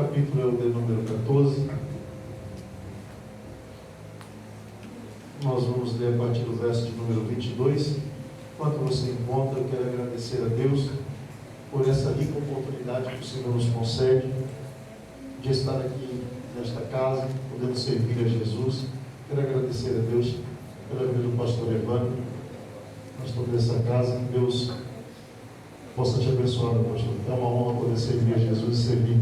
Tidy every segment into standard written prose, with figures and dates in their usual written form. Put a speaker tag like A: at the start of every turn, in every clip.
A: capítulo é o de número 14. Nós vamos ler a partir do verso de número 22. Enquanto você encontra, eu quero agradecer a Deus por essa rica oportunidade que o Senhor nos concede de estar aqui nesta casa, podendo servir a Jesus. Quero agradecer a Deus pela vida do pastor Evandro, pastor dessa casa. Que Deus possa te abençoar, meu pastor. É uma honra poder servir a Jesus e servir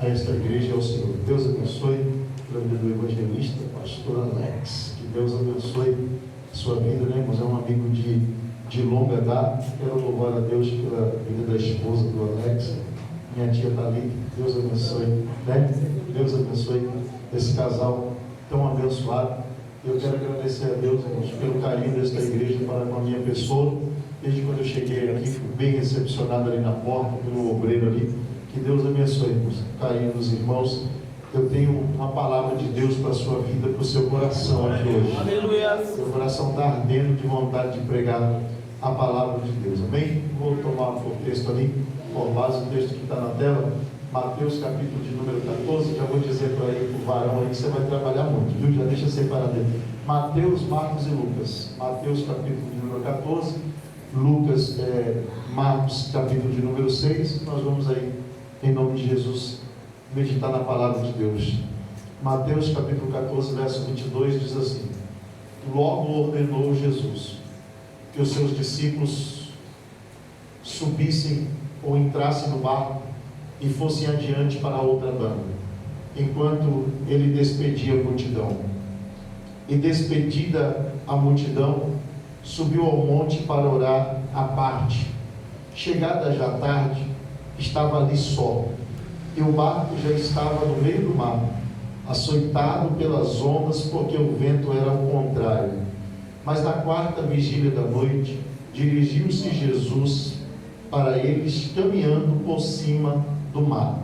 A: a esta igreja e ao Senhor. Deus abençoe pela vida do evangelista, pastor Alex. Que Deus abençoe a sua vida, né, irmãos? É um amigo de longa data. Quero louvar a Deus pela vida da esposa do Alex, minha tia Thalita. Deus abençoe, né? Deus abençoe esse casal tão abençoado. Eu quero agradecer a Deus, irmãos, pelo carinho desta igreja para com a minha pessoa. Desde quando eu cheguei aqui, fui bem recepcionado ali na porta, pelo obreiro ali. Que Deus abençoe, irmãos, o carinho dos irmãos. Eu tenho uma palavra de Deus para a sua vida, para o seu coração aqui hoje.
B: Aleluia.
A: Seu coração está ardendo de vontade de pregar a palavra de Deus. Amém? Vou tomar o texto ali, por base do texto que está na tela. Mateus capítulo de número 14. Já vou dizer para ele, para o varão aí, que você vai trabalhar muito, viu? Já deixa separado dele. Mateus, Marcos e Lucas. Mateus capítulo de número 14. Lucas, Marcos capítulo de número 6. Nós vamos aí, em nome de Jesus, meditar na palavra de Deus. Mateus capítulo 14, verso 22 diz assim: logo ordenou Jesus que os seus discípulos subissem ou entrassem no barco e fossem adiante para outra banda, enquanto ele despedia a multidão. E despedida a multidão, subiu ao monte para orar à parte. Chegada já tarde, estava ali só, e o barco já estava no meio do mar, açoitado pelas ondas, porque o vento era ao contrário. Mas na quarta vigília da noite, dirigiu-se Jesus para eles, caminhando por cima do mar.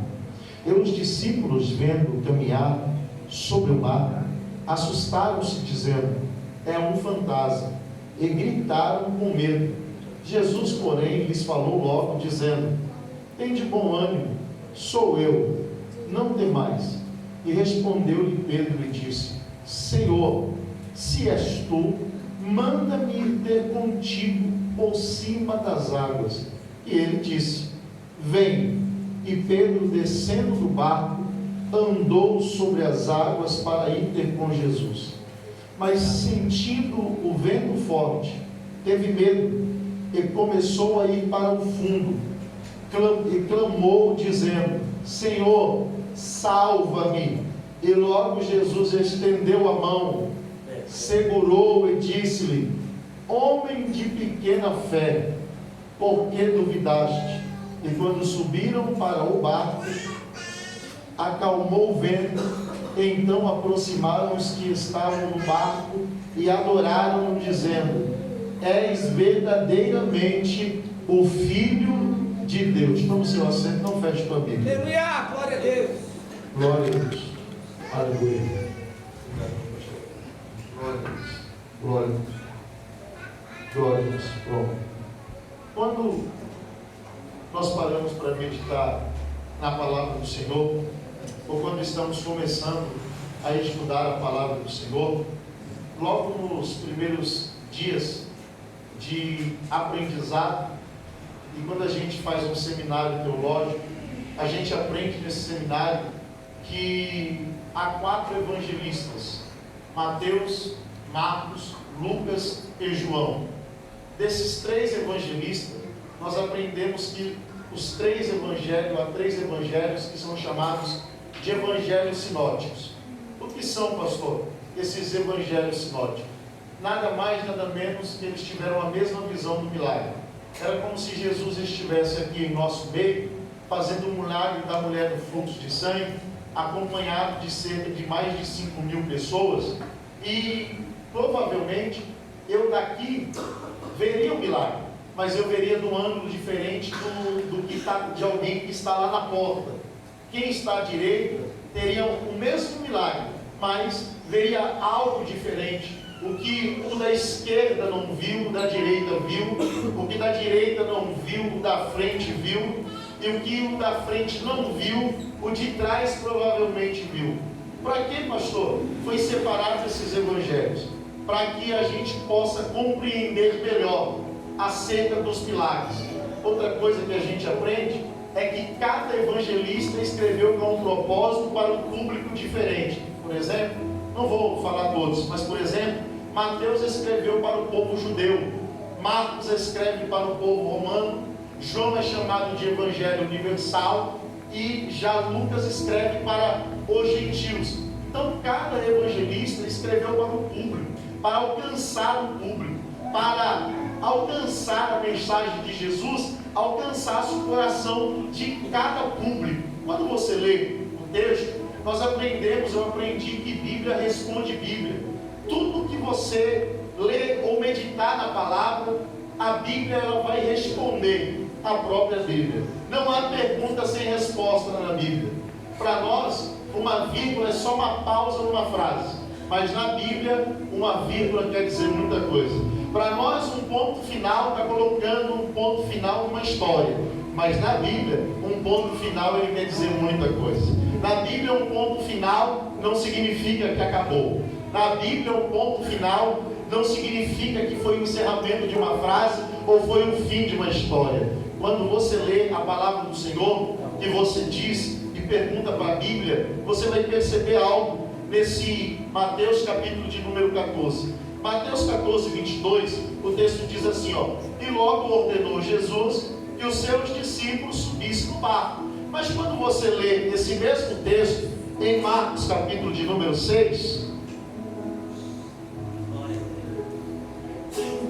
A: E os discípulos, vendo caminhar sobre o mar, assustaram-se, dizendo: é um fantasma, e gritaram com medo. Jesus, porém, lhes falou logo, dizendo: tende bom ânimo, sou eu, não temais. E respondeu-lhe Pedro e disse: Senhor, se és tu, manda-me ir ter contigo por cima das águas. E ele disse: vem. E Pedro, descendo do barco, andou sobre as águas para ir ter com Jesus. Mas, sentindo o vento forte, teve medo e começou a ir para o fundo. E clamou, dizendo: Senhor, salva-me. E logo Jesus estendeu a mão, segurou e disse-lhe: homem de pequena fé, por que duvidaste? E quando subiram para o barco, acalmou o vento. Então aproximaram os que estavam no barco e adoraram-no, dizendo: és verdadeiramente o Filho de Deus. Toma o seu assento, não feche tua Bíblia.
B: Aleluia, glória a Deus.
A: Glória a Deus. Aleluia. Glória a Deus. Glória a Deus. Glória a Deus. Pronto. Quando nós paramos para meditar na palavra do Senhor, ou quando estamos começando a estudar a palavra do Senhor, logo nos primeiros dias de aprendizado, e quando a gente faz um seminário teológico, a gente aprende nesse seminário que há 4 evangelistas: Mateus, Marcos, Lucas e João. Desses 3 evangelistas, nós aprendemos que os 3 evangelhos, há 3 evangelhos que são chamados de evangelhos sinóticos. O que são, pastor, esses evangelhos sinóticos? Nada mais, nada menos que eles tiveram a mesma visão do milagre. Era como se Jesus estivesse aqui em nosso meio, fazendo um milagre da mulher do fluxo de sangue, acompanhado de cerca de mais de 5.000 pessoas, e provavelmente eu daqui veria o milagre, mas eu veria de um ângulo diferente de alguém que está lá na porta. Quem está à direita teria o mesmo milagre, mas veria algo diferente. O que o da esquerda não viu, o da direita viu. O que da direita não viu, o da frente viu. e o que o da frente não viu, o de trás provavelmente viu. Para que, pastor? Foi separado esses evangelhos, para que a gente possa compreender melhor acerca dos milagres. Outra coisa que a gente aprende é que cada evangelista escreveu com um propósito para um público diferente. Por exemplo, não vou falar todos, mas por exemplo, Mateus escreveu para o povo judeu, Marcos escreve para o povo romano, João é chamado de evangelho universal e já Lucas escreve para os gentios. Então cada evangelista escreveu para o público, para alcançar o público, para alcançar a mensagem de Jesus, alcançasse o coração de cada público. Quando você lê o texto, nós aprendemos, eu aprendi que Bíblia responde Bíblia. Tudo que você lê ou meditar na palavra, a Bíblia ela vai responder a própria Bíblia. Não há pergunta sem resposta na Bíblia. Para nós, uma vírgula é só uma pausa numa frase, mas na Bíblia, uma vírgula quer dizer muita coisa. Para nós, um ponto final está colocando um ponto final numa história, mas na Bíblia, um ponto final ele quer dizer muita coisa. Na Bíblia, um ponto final não significa que acabou. Na Bíblia, um ponto final não significa que foi o encerramento de uma frase ou foi o fim de uma história. Quando você lê a palavra do Senhor, que você diz e pergunta para a Bíblia, você vai perceber algo nesse Mateus capítulo de número 14. Mateus 14, 22, o texto diz assim, ó: e logo ordenou Jesus que os seus discípulos subissem no barco. Mas quando você lê esse mesmo texto, em Marcos capítulo de número 6,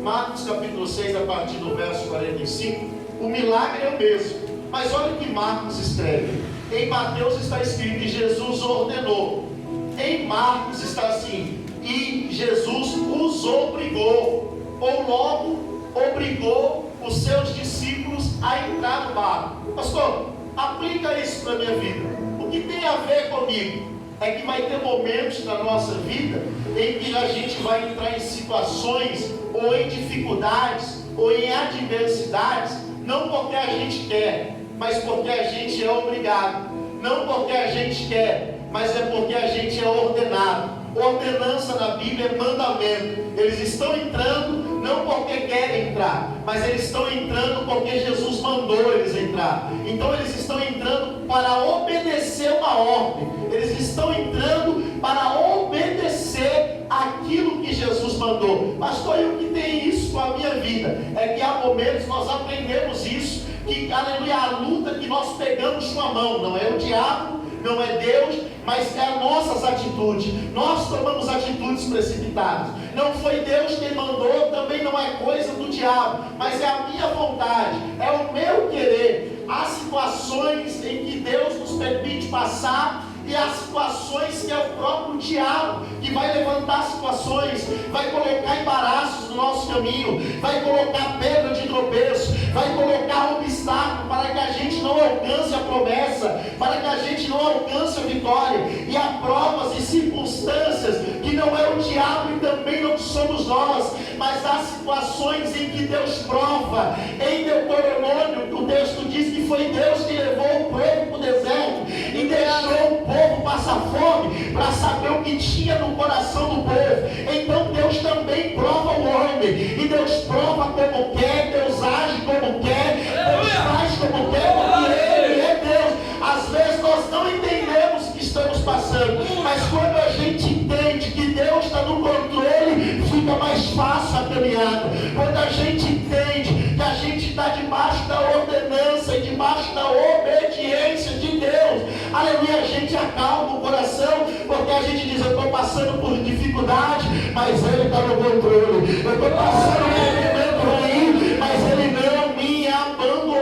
A: Marcos capítulo 6, a partir do verso 45, o milagre é o mesmo. Mas olha o que Marcos escreve. Em Mateus está escrito que Jesus ordenou. Em Marcos está assim: e Jesus os obrigou, ou logo obrigou os seus discípulos a entrar no barco. Pastor, aplica isso para a minha vida. O que tem a ver comigo é que vai ter momentos na nossa vida em que a gente vai entrar em situações ou em dificuldades ou em adversidades, não porque a gente quer, mas porque a gente é obrigado. Não porque a gente quer, mas é porque a gente é ordenado. Ordenança na Bíblia é mandamento. Eles estão entrando não porque querem entrar, mas eles estão entrando porque Jesus mandou eles entrar. Então eles estão entrando para obedecer uma ordem. Eles estão entrando para obedecer aquilo que Jesus mandou. Pastor, e o que tem isso com a minha vida? É que há momentos nós aprendemos isso, que, aleluia, a luta que nós pegamos com a mão, não é o diabo, não é Deus, mas é as nossas atitudes. Nós tomamos atitudes precipitadas. Não foi Deus quem mandou, também não é coisa do diabo, mas é a minha vontade, é o meu querer. Há situações em que Deus nos permite passar, e há situações que é o próprio diabo que vai levantar situações, vai colocar embaraços no nosso caminho, vai colocar pedra de tropeço, vai colocar obstáculo para que a gente não alcance a promessa, para que a gente não alcance a vitória. E há provas e circunstâncias que não é o diabo e também não somos nós, mas há situações em que Deus prova. Em Deuteronômio, o texto diz que foi Deus que levou o povo para o deserto e deixou o povo passar fome para saber o que tinha no coração do povo. Então Deus também prova o homem, e Deus prova como quer, Deus age como quer, Deus faz como quer, porque Ele é Deus. Às vezes nós não entendemos o que estamos passando, mas quando a gente entende que Deus está no controle, fica mais fácil a caminhada. Quando a gente entende que a gente está debaixo da ordenança e debaixo da obediência de Deus, aleluia, a gente acalma o coração, porque a gente diz: eu estou passando por dificuldade, mas Ele está no controle. Eu estou passando por um momento ruim, mas Ele não me abandonou.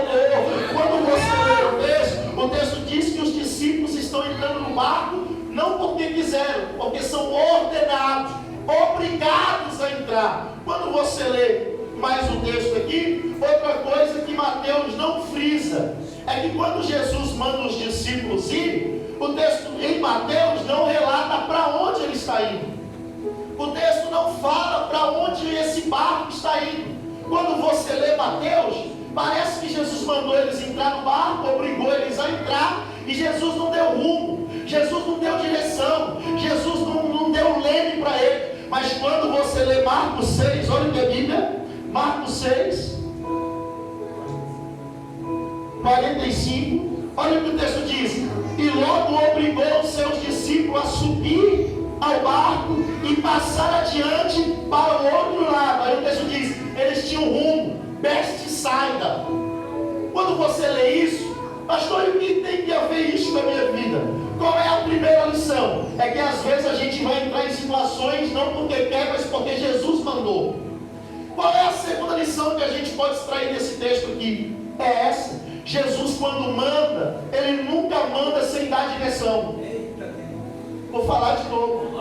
A: Quando você lê o texto diz que os discípulos estão entrando no barco, não porque quiseram, porque são ordenados, obrigados a entrar. Quando você lê mais um texto aqui, outra coisa que Mateus não frisa, é que quando Jesus manda os discípulos ir, o texto em Mateus não relata para onde ele está indo. O texto não fala para onde esse barco está indo. Quando você lê Mateus, Parece que Jesus mandou eles entrar no barco, obrigou eles a entrar, e Jesus não deu rumo, Jesus não deu direção, Jesus não deu leme para ele. Mas quando você lê Marcos 6, olha o que a Bíblia, Marcos 6, 45, olha o que o texto diz: e logo obrigou os seus discípulos a subir ao barco e passar adiante para o outro lado. Aí o texto diz, eles tinham rumo, Betsaida. Quando você lê isso, pastor, o que tem que haver isso na minha vida? Qual é a primeira lição? É que às vezes a gente vai entrar em situações não porque quer, mas porque Jesus mandou. Qual é a segunda lição que a gente pode extrair desse texto aqui? É essa: Jesus, quando manda, ele nunca manda sem dar direção. Vou falar de novo.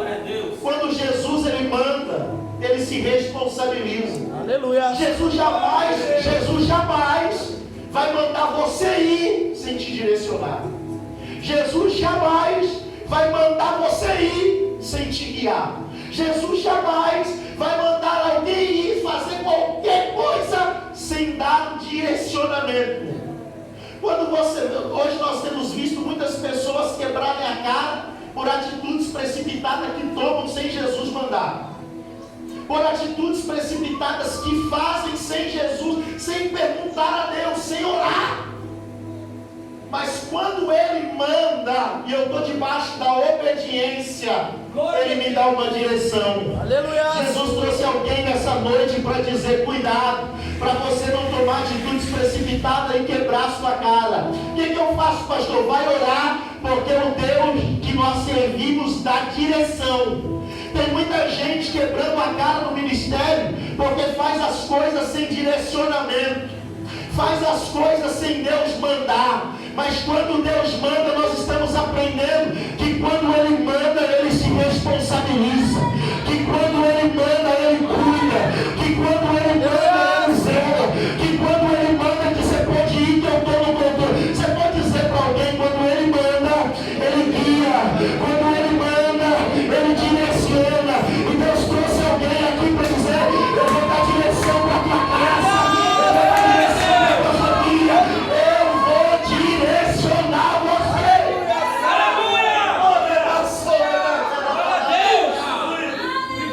A: Quando Jesus ele manda, ele se responsabiliza.
B: Aleluia.
A: Jesus jamais vai mandar você ir sem te direcionar. Jesus jamais vai mandar você ir sem te guiar. Jesus jamais vai mandar alguém ir fazer qualquer coisa sem dar um direcionamento. Hoje nós temos visto muitas pessoas quebrarem a cara por atitudes precipitadas que tomam sem Jesus mandar, por atitudes precipitadas que fazem sem Jesus, sem perguntar a Deus, sem orar. Mas quando Ele manda, e eu estou debaixo da obediência, Ele me dá uma direção.
B: Aleluia.
A: Jesus trouxe alguém nessa noite para dizer, cuidado, para você não tomar atitudes precipitadas e quebrar sua cara. O que eu faço, pastor? Vai orar, porque o Deus que nós servimos dá direção. Tem muita gente quebrando a cara no ministério, porque faz as coisas sem direcionamento, faz as coisas sem Deus mandar. Mas quando Deus manda, nós estamos aprendendo que quando Ele manda, Ele se responsabiliza, que quando Ele manda, Ele cuida, que quando Ele manda, Ele zela, que quando Ele manda, que você pode ir, que eu estou no controle. Você pode dizer para alguém, quando Ele manda, Ele guia, quando Ele manda, Ele direciona. E Deus trouxe alguém aqui para dizer, eu vou dar direção para a tua casa, eu vou dar direção para a tua família, eu vou direcionar você.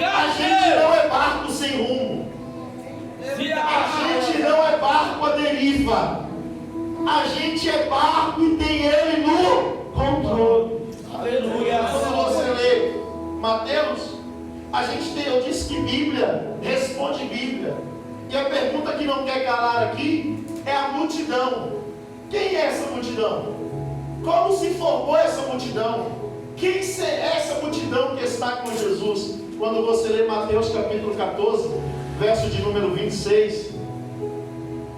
A: A gente não é barco sem rumo, a gente não é barco à deriva, a gente é barco e tem Ele no controle.
B: Aleluia.
A: Quando você lê Mateus, eu disse que Bíblia responde Bíblia. E a pergunta que não quer calar aqui é a multidão. Quem é essa multidão? Como se formou essa multidão? Quem é essa multidão que está com Jesus? Quando você lê Mateus capítulo 14, verso de número 26,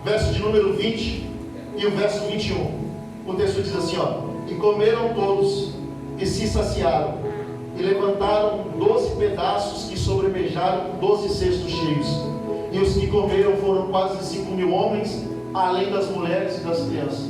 A: verso de número 20 e o verso 21. O texto diz assim, ó: e comeram todos e se saciaram, e levantaram 12 pedaços que sobremejaram 12 cestos cheios. E os que comeram foram quase 5.000 homens, além das mulheres e das crianças.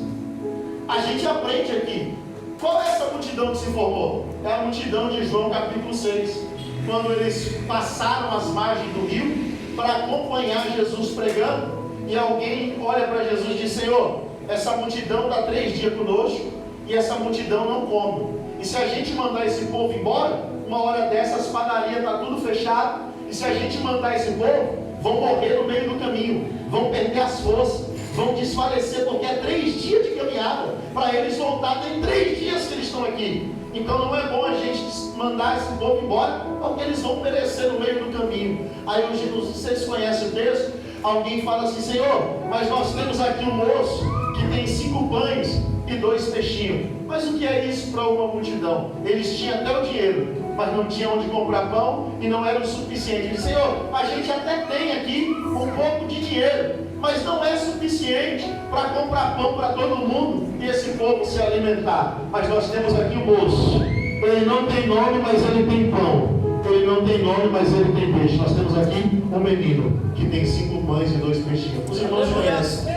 A: A gente aprende aqui. Qual é essa multidão que se formou? É a multidão de João capítulo 6. Quando eles passaram as margens do rio para acompanhar Jesus pregando, e alguém olha para Jesus e diz, Senhor, essa multidão está 3 dias conosco e essa multidão não come. E se a gente mandar esse povo embora, uma hora dessas as padarias estão tudo fechado, e se a gente mandar esse povo, vão morrer no meio do caminho, vão perder as forças, vão desfalecer, porque é 3 dias de caminhada, para eles voltar, tem 3 dias que eles estão aqui. Então não é bom a gente mandar esse povo embora, porque eles vão perecer no meio do caminho. Aí vocês conhecem o texto? Alguém fala assim, Senhor, mas nós temos aqui um moço que tem 5 pães e 2 peixinhos. Mas o que é isso para uma multidão? Eles tinham até o dinheiro, mas não tinham onde comprar pão e não era o suficiente. Ele, Senhor, a gente até tem aqui um pouco de dinheiro, mas não é suficiente para comprar pão para todo mundo e esse povo se alimentar. Mas nós temos aqui um moço, ele não tem nome, mas ele tem pão. Ele não tem nome, mas ele tem peixe. Nós temos aqui um menino que tem 5 pães e 2 peixinhos. Os irmãos conhecem.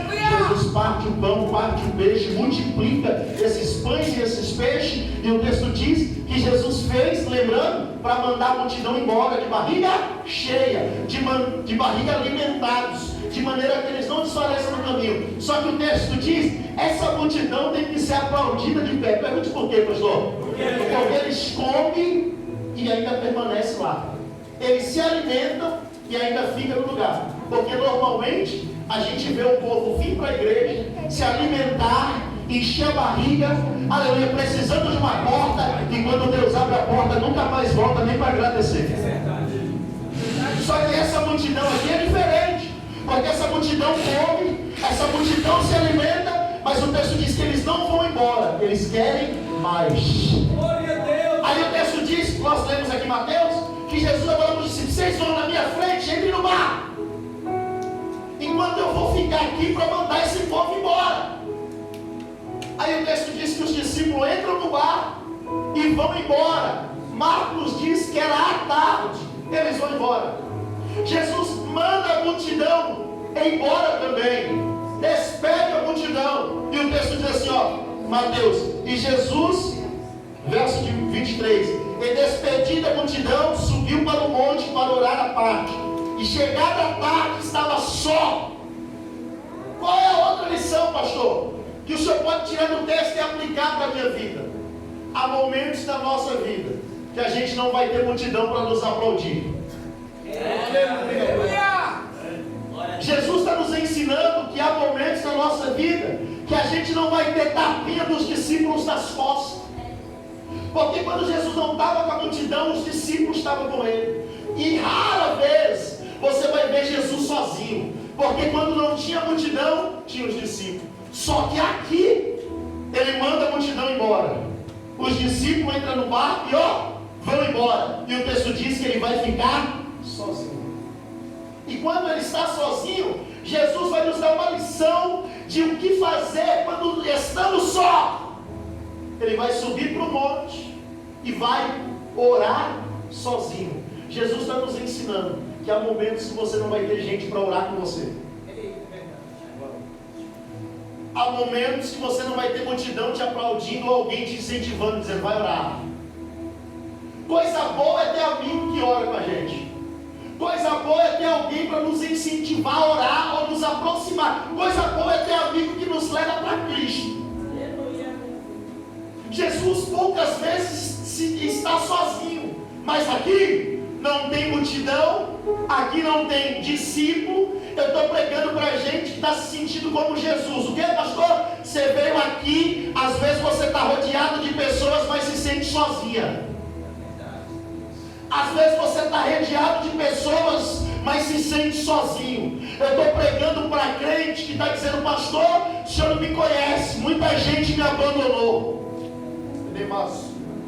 A: Jesus parte o pão, parte o peixe, multiplica esses pães e esses peixes. E o texto diz que Jesus fez, lembrando, para mandar a multidão embora de barriga cheia, de barriga alimentados. de maneira que eles não desfaleçam no caminho. Só que o texto diz, essa multidão tem que ser aplaudida de pé. Pergunte por quê, pastor? Porque eles comem e ainda permanecem lá. Eles se alimentam e ainda ficam no lugar. Porque normalmente a gente vê o povo vir para a igreja, se alimentar, encher a barriga, aleluia, precisando de uma porta, e quando Deus abre a porta, nunca mais volta nem para agradecer. Só que essa multidão aqui é diferente, porque essa multidão come, essa multidão se alimenta, mas o texto diz que eles não vão embora, eles querem mais. Aí o texto diz, nós lemos aqui em Mateus, que Jesus falou para os discípulos, vocês vão na minha frente, entrem no mar, enquanto eu vou ficar aqui para mandar esse povo embora. Aí o texto diz que os discípulos entram no bar e vão embora. Marcos diz que era à tarde, eles vão embora. Jesus manda a multidão embora também, despede a multidão, e o texto diz assim, ó, Mateus, e Jesus, verso de 23, e despedida a multidão, subiu para o monte para orar à parte, e chegada a tarde estava só. Qual é a outra lição, pastor, que o senhor pode tirar do texto e aplicar para a minha vida? Há momentos da nossa vida que a gente não vai ter multidão para nos aplaudir. Jesus está nos ensinando que há momentos da nossa vida que a gente não vai ter tapinha dos discípulos nas costas. Porque quando Jesus não estava com a multidão, os discípulos estavam com ele. E rara vez você vai ver Jesus sozinho. Porque quando não tinha multidão, tinha os discípulos. Só que aqui, ele manda a multidão embora. Os discípulos entram no barco e vão embora. E o texto diz que ele vai ficar sozinho. E quando ele está sozinho, Jesus vai nos dar uma lição de o que fazer quando estamos só. Ele vai subir para o monte e vai orar sozinho. Jesus está nos ensinando que há momentos que você não vai ter gente para orar com você. Há momentos que você não vai ter multidão te aplaudindo ou alguém te incentivando, dizendo, vai orar. Coisa boa é ter amigo que ora com a gente. Coisa boa é ter alguém para nos incentivar a orar ou nos aproximar. Coisa boa é ter amigo que nos leva para Cristo. Jesus poucas vezes está sozinho, mas aqui não tem multidão, aqui não tem discípulo. Eu estou pregando para a gente que está se sentindo como Jesus. O que, pastor? Você veio aqui, às vezes você está rodeado de pessoas, mas se sente sozinha. Às vezes você está rodeado de pessoas, mas se sente sozinho. Eu estou pregando para crente que está dizendo, pastor, o senhor não me conhece, muita gente me abandonou.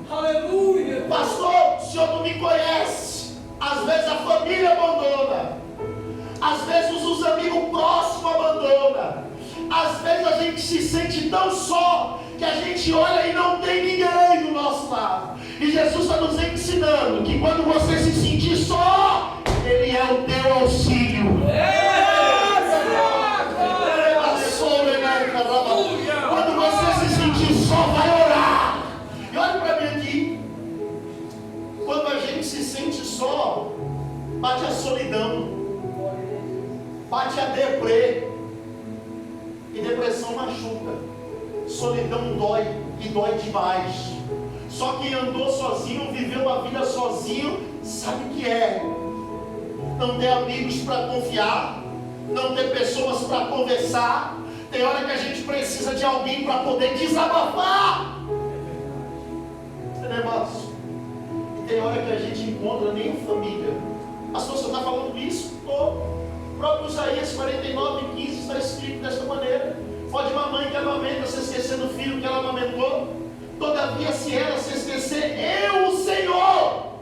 A: Aleluia. Pastor, o senhor não me conhece. Às vezes a família abandona. Às vezes os amigos próximos abandonam. Às vezes a gente se sente tão só que a gente olha e não tem ninguém do nosso lado. E Jesus está nos ensinando que quando você se sentir só, Ele é o teu auxílio. Quando você se sentir só, vai orar. E olha para mim aqui. Quando a gente se sente só, bate a solidão, bate a deprê. E depressão machuca. Solidão dói, e dói demais. Só quem andou sozinho, viveu uma vida sozinho, sabe o que é. Não ter amigos para confiar, não ter pessoas para conversar. Tem hora que a gente precisa de alguém para poder desabafar. E tem hora que a gente encontra nem família. Pastor, você está falando isso? O próprio Isaías 49:15 está escrito desta maneira. Pode uma mãe que amamenta se esquecer do filho que ela amamentou. Todavia, se ela se esquecer, eu, o Senhor,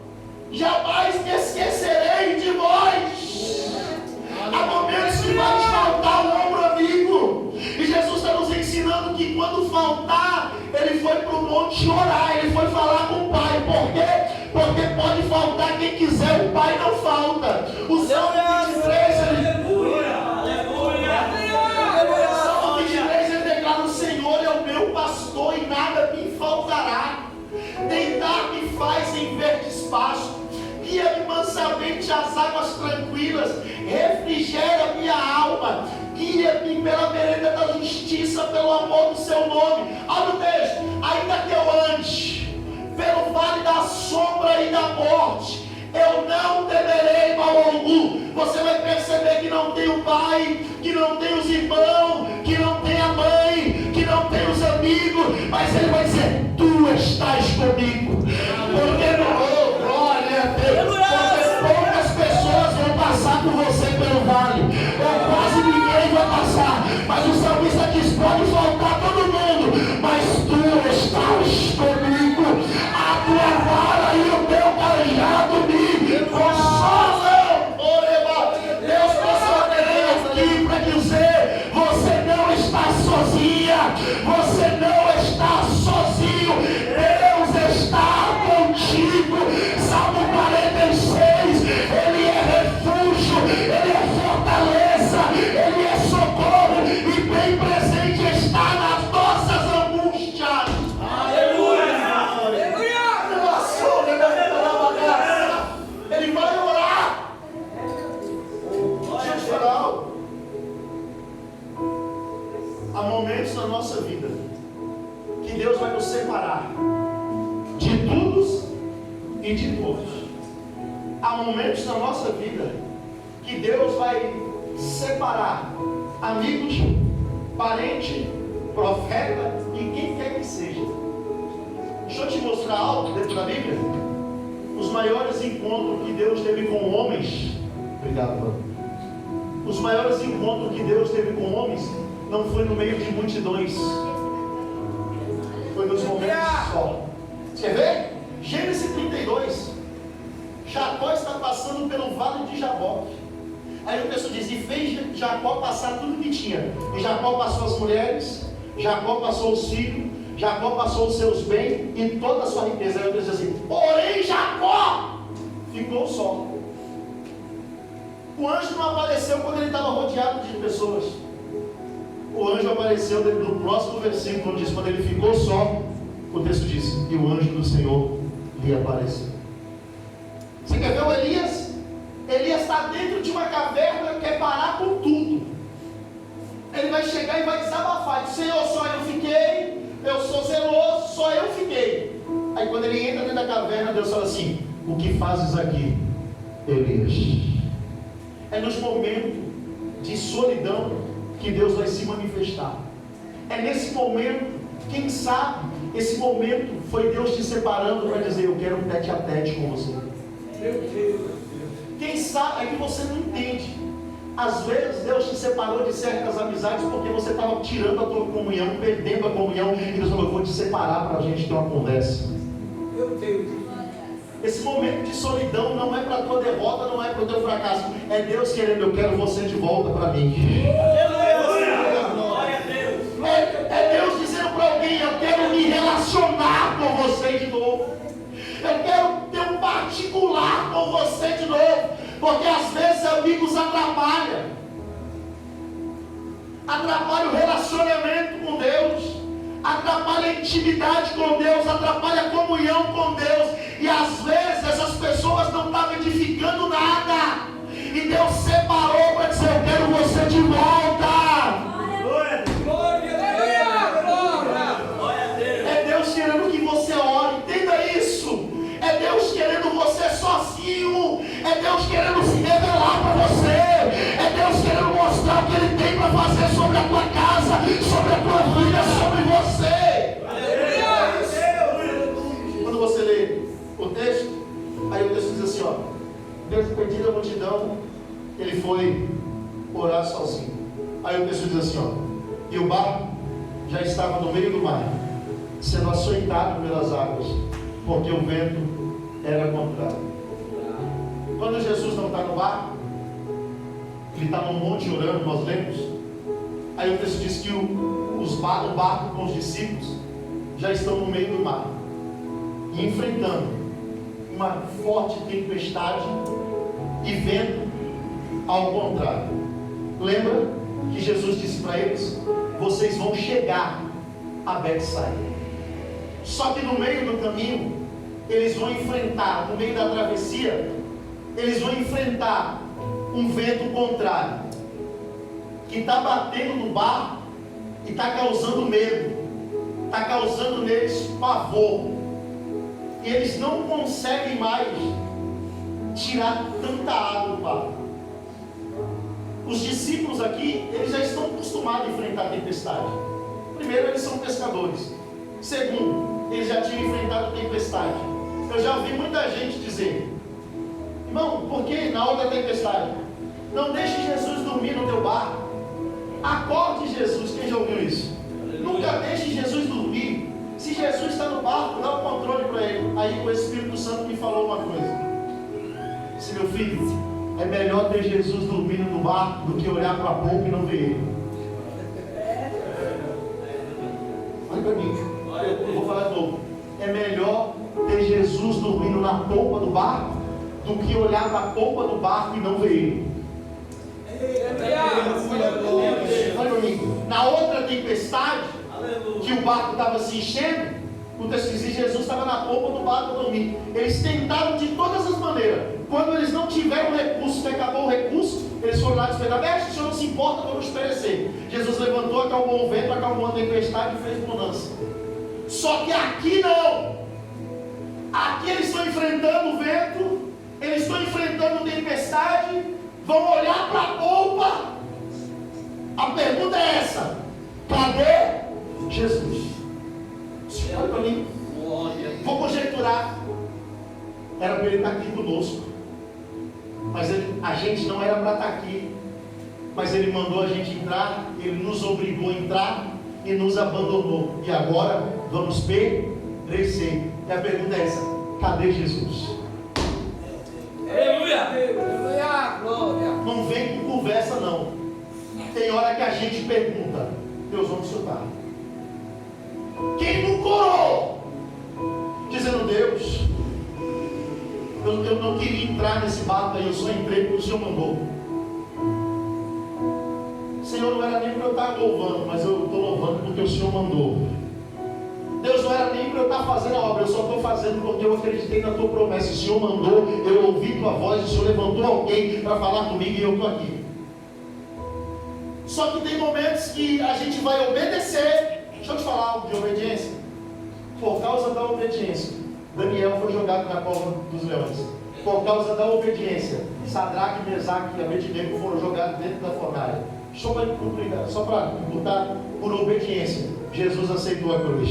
A: jamais me esquecerei de vós. Há momentos que vai te faltar um ombro amigo. E Jesus está nos ensinando que quando faltar, Ele foi para o monte orar, Ele foi falar com o Pai. Por quê? Porque pode faltar quem quiser, o Pai não falta. O Salmo 23, ele declara, o Senhor é o meu pastor e nada me faltará. Deitar-me faz em verdes pastos, guia-me mansamente às águas tranquilas, refrigera minha alma, guia-me pela vereda da justiça, pelo amor do seu nome. Olha o texto: ainda que eu ande pelo vale da sombra e da morte, eu não temerei mal algum. Você vai perceber que não tem o pai, que não tem os irmãos, que não tem a mãe, que não tem os amigos, mas ele vai dizer: tu estás comigo. Porque não, glória a Deus, porque poucas pessoas vão passar por você pelo vale, ou quase ninguém vai passar, mas o salmista diz: pode faltar todo mundo, mas tu estás comigo. A tua vara e o teu cajado me consolam. Deus está aqui para dizer: você não está sozinha, você não está sozinho, Deus está contigo. Salmo 46, Ele é refúgio, Ele é fortaleza, Ele é socorro, e bem presente está nas nossas angústias. Ele vai orar. Deixa eu te falar algo. Há momentos na nossa vida que Deus vai nos separar de todos e de todos. Há momentos na nossa vida que Deus vai separar amigos, parente, profeta e quem quer que seja. Deixa eu te mostrar algo dentro da Bíblia. Os maiores encontros que Deus teve com homens, obrigado, mano. Os maiores encontros que Deus teve com homens não foi no meio de multidões, foi nos momentos só. Você quer ver? Gênesis 32. Jacó está passando pelo vale de Jaboque. Aí o texto diz: e fez Jacó passar tudo que tinha. E Jacó passou as mulheres, Jacó passou os filhos, Jacó passou os seus bens e toda a sua riqueza. Aí o texto diz assim: porém Jacó ficou só. O anjo não apareceu quando ele estava rodeado de pessoas. O anjo apareceu no próximo versículo, onde diz: quando ele ficou só, o texto diz: e o anjo do Senhor lhe apareceu. Você quer ver o Elias? Elias está dentro de uma caverna, quer parar com tudo. Ele vai chegar e vai desabafar: Senhor, só eu fiquei, eu sou zeloso, só eu fiquei. Aí quando ele entra dentro da caverna, Deus fala assim: o que fazes aqui, Elias? É nos momentos de solidão que Deus vai se manifestar. É nesse momento, quem sabe, esse momento foi Deus te separando para dizer: eu quero um tete a tete com você. Quem sabe, é que você não entende. Às vezes Deus te separou de certas amizades porque você estava tirando a tua comunhão, perdendo a comunhão, e Deus falou: eu vou te separar para a gente ter uma conversa. Meu Deus. Esse momento de solidão não é para a tua derrota, não é para o teu fracasso. É Deus querendo: eu quero você de volta para mim. É Deus dizendo para alguém: eu quero me relacionar com você de novo. Eu quero ter um particular com você de novo. Porque às vezes amigos atrapalham o relacionamento com Deus, atrapalha a intimidade com Deus, atrapalha a comunhão com Deus. E às vezes essas pessoas não estavam edificando nada, e Deus separou para dizer: eu quero você de volta. É Deus querendo que você ore, entenda isso. É Deus querendo você sozinho. É Deus querendo se revelar para você. É Deus querendo mostrar o que Ele tem para fazer sobre a tua casa, sobre a tua vida, sobre você. Quando você lê o texto, aí o texto diz assim: ó, despedida a multidão, ele foi orar sozinho. Aí o texto diz assim: ó, e o barco já estava no meio do mar, sendo açoitado pelas águas, porque o vento era contrário. Quando Jesus não está no barco, ele está no monte orando, nós lemos. Aí o texto diz que o barco com os discípulos já estão no meio do mar, e enfrentando uma forte tempestade e vento ao contrário. Lembra que Jesus disse para eles: vocês vão chegar a Betsaida. Só que no meio do caminho, eles vão enfrentar, no meio da travessia, eles vão enfrentar um vento contrário, que está batendo no barco e está causando medo, está causando neles pavor, e eles não conseguem mais tirar tanta água do barco. Os discípulos aqui, eles já estão acostumados a enfrentar a tempestade. Primeiro, eles são pescadores. Segundo, eles já tinham enfrentado a tempestade. Eu já ouvi muita gente dizer: irmão, por que na hora da tempestade? Não deixe Jesus dormir no teu barco. Acorde Jesus. Quem já ouviu isso? Nunca deixe Jesus dormir. Se Jesus está no barco, dá o controle para ele. Aí o Espírito Santo me falou uma coisa: disse, meu filho, é melhor ter Jesus dormindo no barco do que olhar para a polpa e não ver ele. Olha para mim, eu vou falar de novo. É melhor ter Jesus dormindo na polpa do barco do que olhar para a polpa do barco e não ver ele. Olha para mim, na outra tempestade, que o barco estava se enchendo, o texto diz que Jesus estava na polpa do barco dormindo. Eles tentaram de todas as maneiras. Quando eles não tiveram recurso, que acabou o recurso, eles foram lá e disseram: mestre, o senhor não se importa com nos perecer. Jesus levantou, acalmou o vento, acalmou a tempestade e fez bonança. Só que aqui não. Aqui eles estão enfrentando o vento, eles estão enfrentando tempestade, vão olhar para a polpa. A pergunta é essa: cadê Jesus? Olha para mim. Vou conjecturar. Era para ele estar aqui conosco, mas a gente não era para estar aqui. Mas ele mandou a gente entrar, ele nos obrigou a entrar e nos abandonou. E agora vamos perecer. E a pergunta é essa: cadê Jesus?
B: Aleluia! Aleluia! Glória!
A: Não vem com conversa não. Tem hora que a gente pergunta: Deus, onde o senhor está? Quem não corou? Dizendo: Deus, eu não queria entrar nesse barco aí, eu só entrei porque o Senhor mandou. Senhor, não era nem para eu estar louvando, mas eu estou louvando porque o Senhor mandou. Deus, não era nem para eu estar fazendo a obra, eu só estou fazendo porque eu acreditei na tua promessa. O Senhor mandou, eu ouvi tua voz, o Senhor levantou alguém para falar comigo e eu estou aqui. Só que tem momentos que a gente vai obedecer. Deixa eu te falar algo de obediência. Por causa da obediência, Daniel foi jogado na cova dos leões. Por causa da obediência, Sadraque, Mesaque e Abednego foram jogados dentro da fornalha. Só para botar por obediência, Jesus aceitou a cruz.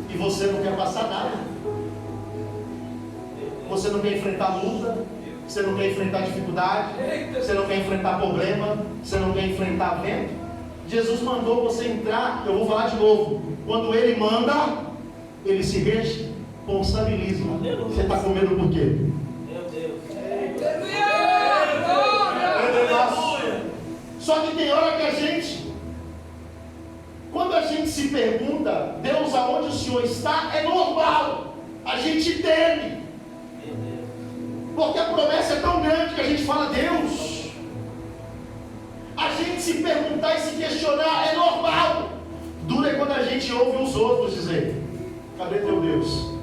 A: E você não quer passar nada. Você não quer enfrentar luta. Você não quer enfrentar dificuldade. Você não quer enfrentar problema. Você não quer enfrentar vento. Jesus mandou você entrar. Eu vou falar de novo. Quando Ele manda, Ele se responsabiliza. Você está com medo por quê?
B: Meu Deus.
A: Só que tem hora que a gente, quando a gente se pergunta: Deus, aonde o Senhor está? É normal. A gente teme. Porque a promessa é tão grande que a gente fala: Deus. A gente se perguntar e se questionar é normal. Dura é quando a gente ouve os outros dizer: cadê teu Deus?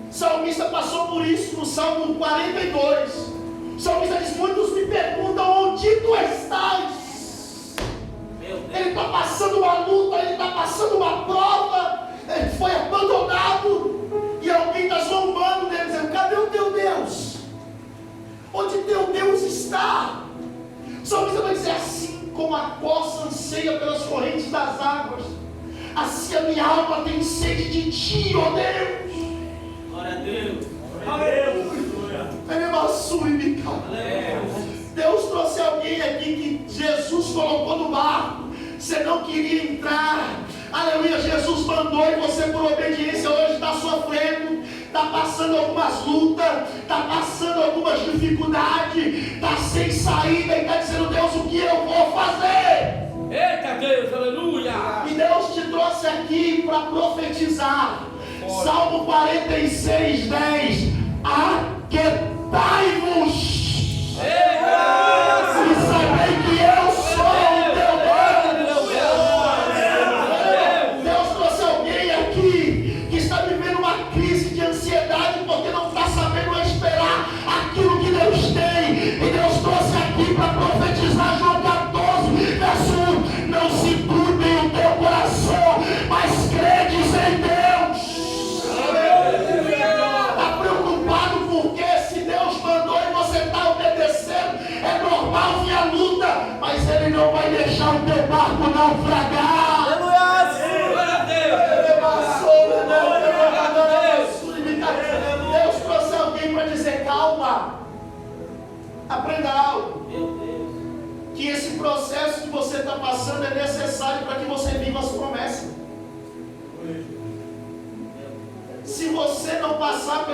A: O salmista passou por isso no Salmo 42. O salmista diz: muitos me perguntam onde tu estás. Ele está passando uma luta, ele está passando uma prova, ele foi abandonado, e alguém está zombando dele, dizendo: cadê o teu Deus? Onde teu Deus está? O salmista vai dizer: assim como a corça anseia pelas correntes das águas, assim a minha alma tem sede de ti, ó Deus.
B: Glória a Deus.
A: Aleluia. Deus trouxe alguém aqui que Jesus colocou no barco. Você não queria entrar. Aleluia. Jesus mandou e você, por obediência, hoje está sofrendo. Está passando algumas lutas. Está passando algumas dificuldades. Está sem saída e está dizendo: Deus, o que eu vou fazer?
B: Eita Deus, aleluia.
A: E Deus te trouxe aqui para profetizar. Salmo 46, 10. Aquietai-vos e sabei que eu sou o teu Deus. Deus trouxe alguém aqui que está vivendo uma crise de ansiedade porque não está sabendo esperar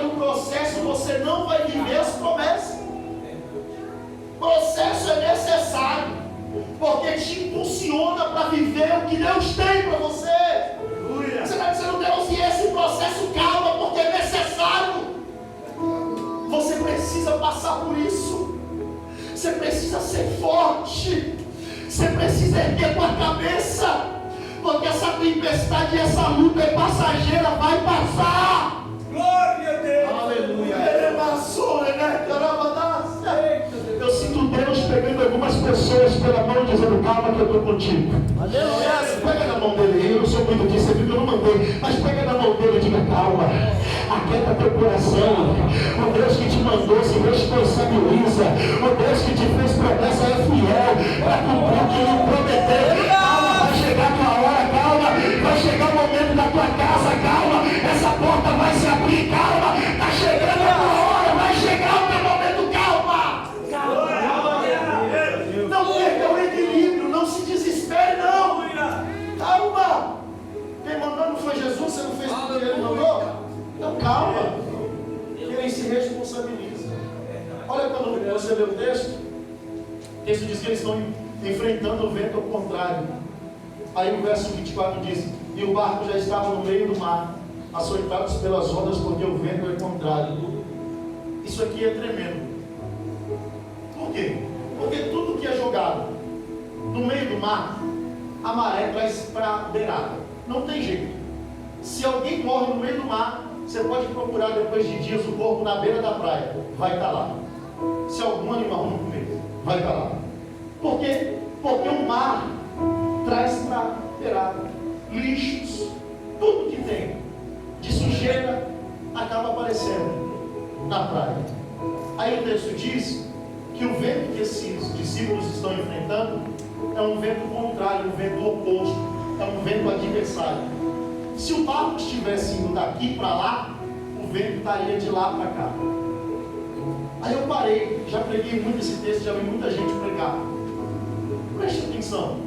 A: pelo processo, você não vai viver as promessas. Processo é necessário, porque te impulsiona para viver o que Deus tem para você. Você está dizendo, Deus, e esse processo calma, porque é necessário. Você precisa passar por isso. Você precisa ser forte. Você precisa erguer tua cabeça, porque essa tempestade e essa luta é passageira, vai passar.
B: Glória a Deus.
A: Aleluia. Eu sinto Deus pegando algumas pessoas pela mão e dizendo, calma que eu estou contigo. Pega na mão dele, eu não sou muito disso, eu não mandei, mas pega na mão dele e diga, calma, aquieta teu coração. O Deus que te mandou se responsabiliza. O Deus que te fez promessa é fiel para cumprir o que ele prometeu. Calma, vai chegar a tua hora, calma, vai chegar o momento da tua casa, calma, essa porta vai se abrir, calma, está chegando a tua hora, vai chegar o teu momento, calma. Não perca o equilíbrio, não se desespere, não. Calma. Quem mandou não foi Jesus, você não fez tudo que ele mandou? Então calma. Ele se responsabiliza. Olha quando você lê o texto diz que eles estão enfrentando o vento ao contrário. Aí no verso 24 diz, e o barco já estava no meio do mar, açoitados pelas ondas, porque o vento é contrário. Isso aqui é tremendo. Por quê? Porque tudo que é jogado no meio do mar, a maré traz para a beirada. Não tem jeito. Se alguém morre no meio do mar, você pode procurar depois de dias o corpo na beira da praia. Vai estar lá. Se algum animal não comer, vai estar lá. Por quê? Porque o mar traz para a beirada lixos. Tudo que tem de sujeira acaba aparecendo na praia. Aí o texto diz que o vento que esses discípulos estão enfrentando é um vento contrário, um vento oposto, é um vento adversário. Se o barco estivesse indo daqui para lá, o vento estaria de lá para cá. Aí eu parei, já preguei muito esse texto, já vi muita gente pregar. Preste atenção.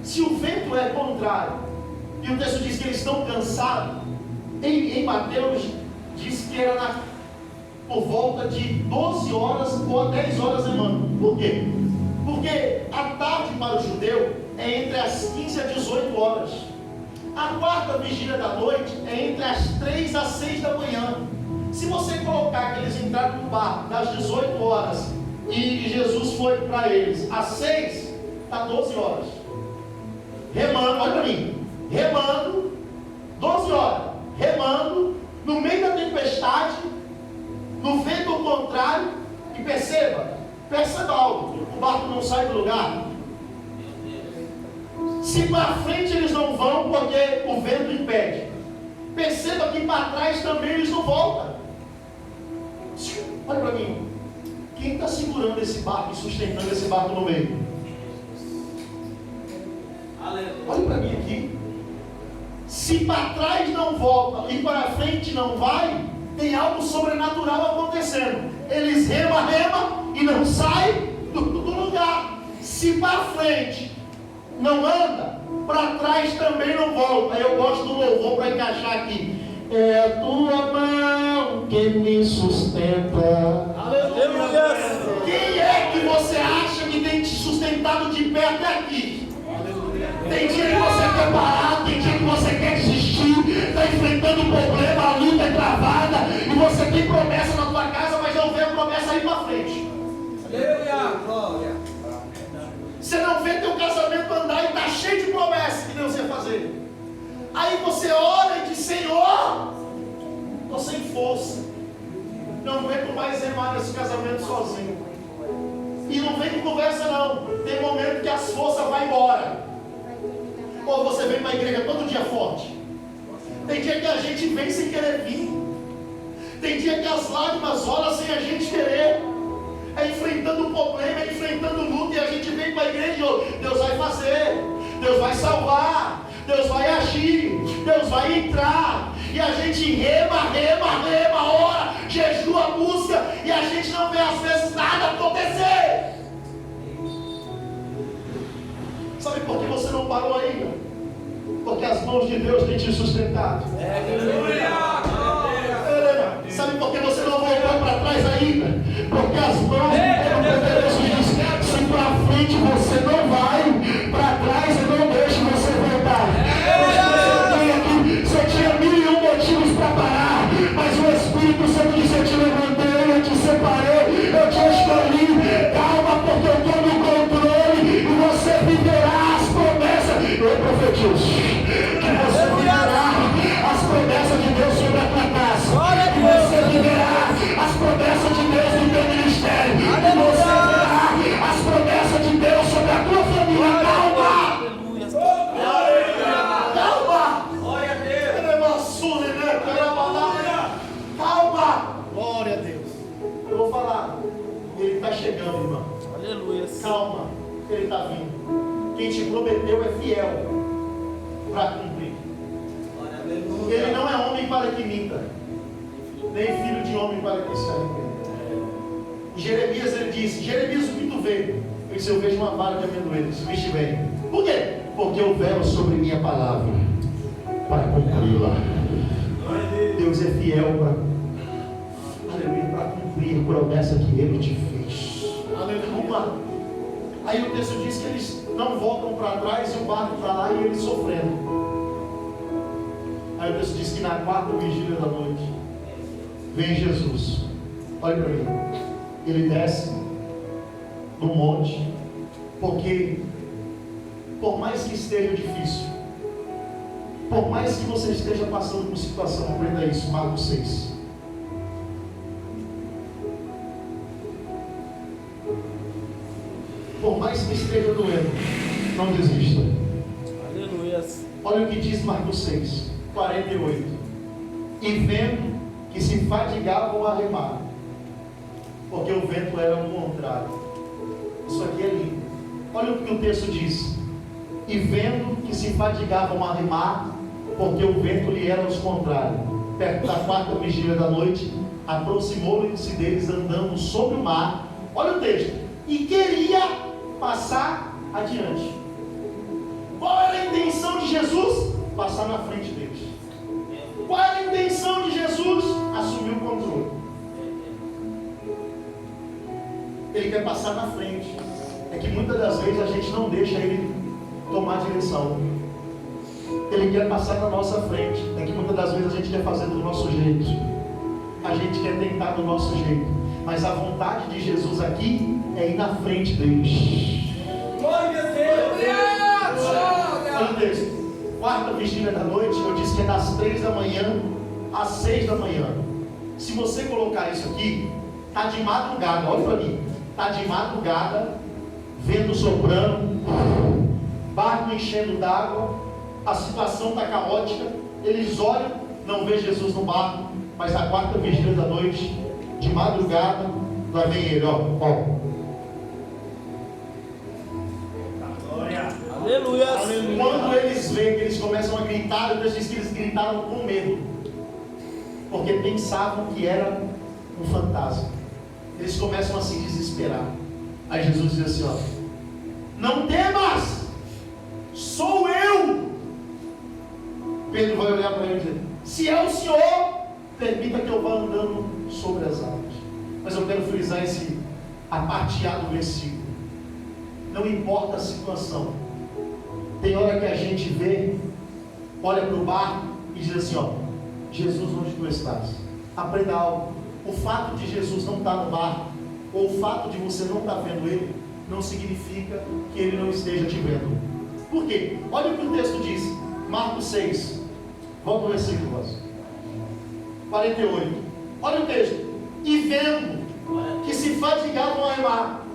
A: Se o vento é contrário, e o texto diz que eles estão cansados, em Mateus diz que era por volta de 12 horas ou 10 horas da manhã. Por quê? Porque a tarde para o judeu é entre as 15 a 18 horas. A quarta vigília da noite é entre as 3 às 6 da manhã. Se você colocar que eles entraram no barco das 18 horas e Jesus foi para eles às 6, está 12 horas. Remando, olha para mim, remando, 12 horas, remando, no meio da tempestade, no vento ao contrário, e perceba algo, o barco não sai do lugar. Se para frente eles não vão, porque o vento impede. Perceba que para trás também eles não voltam. Olha para mim, quem está segurando esse barco e sustentando esse barco no meio? Olha para mim aqui. Se para trás não volta e para frente não vai, tem algo sobrenatural acontecendo. Eles remam e não saem do lugar. Se para frente não anda, para trás também não volta. Eu gosto do louvor para encaixar aqui. É a tua mão que me sustenta. Aleluia. Quem é que você acha que tem te sustentado de pé até aqui? Tem dia que você quer parar, tem dia que você quer desistir, está enfrentando um problema, a luta é travada, e você tem promessa na tua casa, mas não vê a promessa aí para frente.
B: Aleluia, glória.
A: Você não vê teu casamento andar e está cheio de promessas que Deus ia fazer. Aí você ora e diz, Senhor, estou sem força, não aguento mais remar nesse casamento sozinho. E não vem com conversa não, tem momento que as forças vão embora. Ou você vem para a igreja todo dia forte. Tem dia que a gente vem sem querer vir. Tem dia que as lágrimas rolam sem a gente querer. É enfrentando um problema, é enfrentando luta, e a gente vem para a igreja e Deus vai fazer, Deus vai salvar, Deus vai agir, Deus vai entrar. E a gente rema, ora, jejua, busca, e a gente não vê às vezes nada acontecer. Sabe por que você não parou ainda? Porque as mãos de Deus têm te sustentado. Sabe prometeu é fiel para cumprir. Ele não é homem para que minta, nem filho de homem para que se arrependa. Em Jeremias ele disse: Jeremias, o que tu vê? Ele disse: eu vejo uma vara de amendoeiro. Isso vixe bem. Por quê? Porque eu velo sobre minha palavra para cumpri-la. Deus é fiel para cumprir a promessa que Ele te fez. Aleluia. Aí o texto diz que eles não voltam para trás e o barco para lá e eles sofrendo. Aí o texto diz que na quarta vigília da noite vem Jesus. Olha para mim. Ele desce no monte, porque por mais que esteja difícil, por mais que você esteja passando por situação, aprenda isso, Marcos 6. Por mais que esteja doendo, não desista.
C: Aleluia.
A: Olha o que diz Marcos 6, 48. E vendo que se fadigavam a remar, porque o vento era o contrário. Isso aqui é lindo. Olha o que o texto diz. E vendo que se fadigavam a remar, porque o vento lhe era os contrários, perto da quarta vigília da noite, aproximou-se deles andando sobre o mar. Olha o texto. E queria passar adiante. Qual era a intenção de Jesus? Passar na frente deles. Qual era a intenção de Jesus? Assumir o controle. Ele quer passar na frente. É que muitas das vezes a gente não deixa ele tomar direção. Ele quer passar na nossa frente. É que muitas das vezes a gente quer fazer do nosso jeito. A gente quer tentar do nosso jeito. Mas a vontade de Jesus aqui é ir na frente deles.
B: Glória a Deus!
A: Olha o texto. Quarta vigília da noite, eu disse que é das 3 da manhã às 6 da manhã. Se você colocar isso aqui, está de madrugada, olha para mim. Está de madrugada, vento soprando, barco enchendo d'água, a situação está caótica. Eles olham, não vê Jesus no barco, mas a quarta vigília da noite, de madrugada, lá vem ele, ó.
C: Aleluia.
A: Quando eles veem que eles começam a gritar, Deus diz que eles gritaram com medo, porque pensavam que era um fantasma. Eles começam a se desesperar. Aí Jesus diz assim, ó: não temas, sou eu. Pedro vai olhar para ele e dizer: se é o Senhor, permita que eu vá andando sobre as águas. Mas eu quero frisar a parte A do versículo. Não importa a situação. Tem hora que a gente vê, olha para o barco e diz assim, ó: Jesus, onde tu estás? Aprenda algo. O fato de Jesus não estar no barco, ou o fato de você não estar vendo Ele, não significa que Ele não esteja te vendo. Por quê? Olha o que o texto diz. Marcos 6. Volta ao versículo 48. Olha o texto. E vendo que se fadigavam a remar,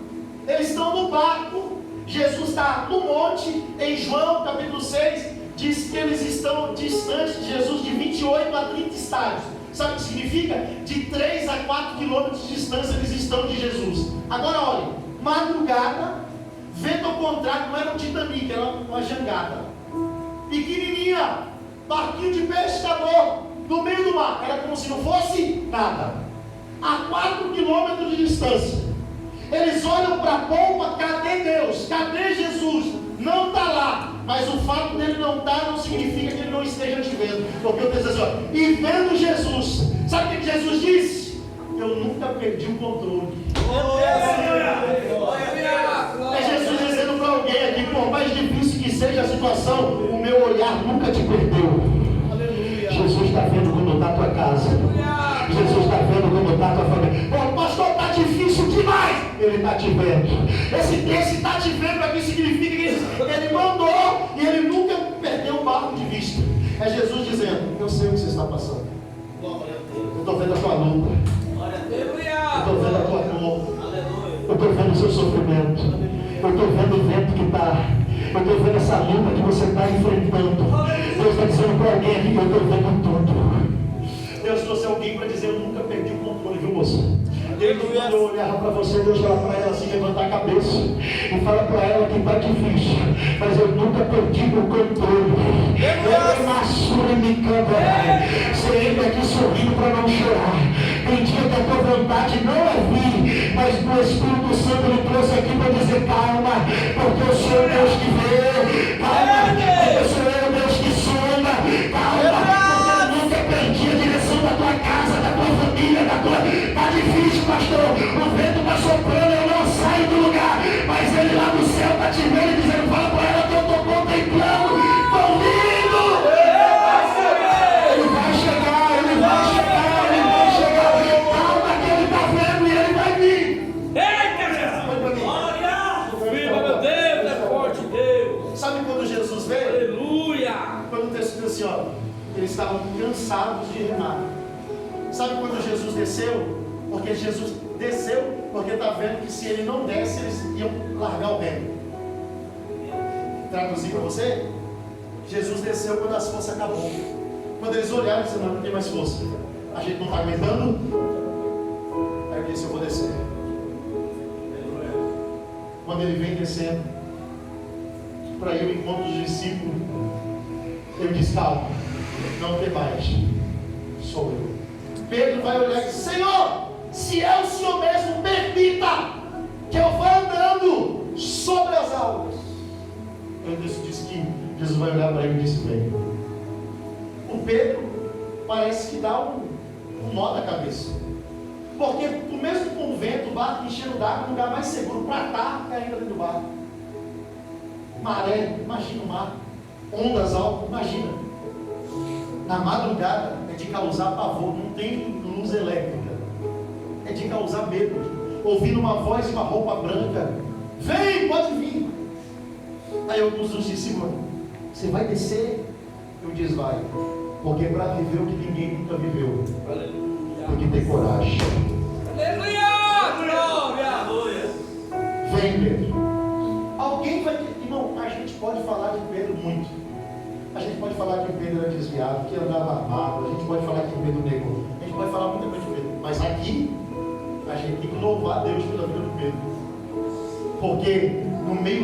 A: eles estão no barco. Jesus está no monte. Em João capítulo 6 diz que eles estão distantes de Jesus de 28 a 30 estádios. Sabe o que significa? De 3 a 4 quilômetros de distância eles estão de Jesus. Agora olha, madrugada, vento ao contrário, não era um Titanic, era uma jangada pequenininha, barquinho de pescador no meio do mar, era como se não fosse nada, a 4 quilômetros de distância. Eles olham para a polpa, cadê Deus? Cadê Jesus? Não está lá. Mas o fato dele não estar não significa que ele não esteja te vendo. Porque eu penso assim, ó, e vendo Jesus, sabe o que Jesus disse? Eu nunca perdi o controle. É Jesus dizendo para alguém aqui: por mais difícil que seja a situação, o meu olhar nunca te perdeu. Jesus está vendo como está a tua casa. Jesus está vendo como está a tua família. Pô, pastor, está difícil demais. Ele está te vendo. Esse está te vendo aqui significa que ele mandou e ele nunca perdeu o barco de vista. É Jesus dizendo: eu sei o que você está passando. Eu estou vendo a tua luta. Eu estou vendo a tua dor. Eu estou vendo o seu sofrimento. Eu estou vendo o vento que está. Eu estou vendo essa luta que você está enfrentando. Deus está dizendo para alguém aqui: eu estou vendo tudo. Deus trouxe alguém para dizer: eu nunca perdi o controle, viu, moça? Desde quando eu olhava para você, Deus fala para ela assim: levantar a cabeça e fala para ela que está difícil, mas eu nunca perdi o controle. Você entra aqui sorrindo para não chorar. Tem dia que a tua vontade não é vir, mas o Espírito Santo me trouxe aqui para dizer: calma, porque eu sou o Deus que vê, calma, porque eu sou o Deus que sonda, calma, porque eu nunca perdi a direção da tua casa, da tua família, da tua. Está difícil, pastor, o vento está soprando, eu não saio do lugar, mas ele lá do céu está te vendo e dizendo: fala para ela que eu estou contemplando, estou vindo. Ele vai chegar, ele vai chegar, ele vai chegar. Calma que ele está vendo e ele vai vir.
B: Eita, glória! Viva, meu Deus, é forte Deus.
A: Sabe quando Jesus veio?
B: Aleluia!
A: Quando o texto diz assim, ó, eles estavam cansados de remar. Sabe quando Jesus desceu? Porque Jesus desceu porque está vendo que se ele não desce, eles iam largar o remo. Traduzir para você? Jesus desceu quando as forças acabou. Quando eles olharam e disseram: não tem mais força, a gente não está aguentando. Aí ele disse: eu vou descer. Quando ele vem descendo para ir ao encontro dos discípulos, ele diz: calma, não tem mais, sou eu. Pedro vai olhar e diz: Senhor, se é o Senhor mesmo, permita que eu vá andando sobre as águas. Então diz que Jesus vai olhar para ele e disse: vem. O Pedro parece que dá um nó na cabeça, porque o mesmo com o vento, o barco enchendo d'água, o lugar mais seguro para estar é ainda dentro do barco. Maré, imagina o mar, ondas altas, imagina. Na madrugada é de causar pavor, não tem luz elétrica, é de causar medo. Ouvindo uma voz e uma roupa branca: vem, pode vir. Aí alguns dos discípulos: você vai descer? Eu disse: vai, porque para viver o que ninguém nunca viveu, tem que ter coragem.
B: Aleluia! Glória!
A: Vem, Pedro. Alguém vai ter. Irmão, a gente pode falar de Pedro muito. A gente pode falar que Pedro era desviado, que andava armado. A gente pode falar que Pedro negou. A gente pode falar muita coisa de Pedro. Mas aqui, a gente tem que louvar Deus pela vida de Pedro. Porque no meio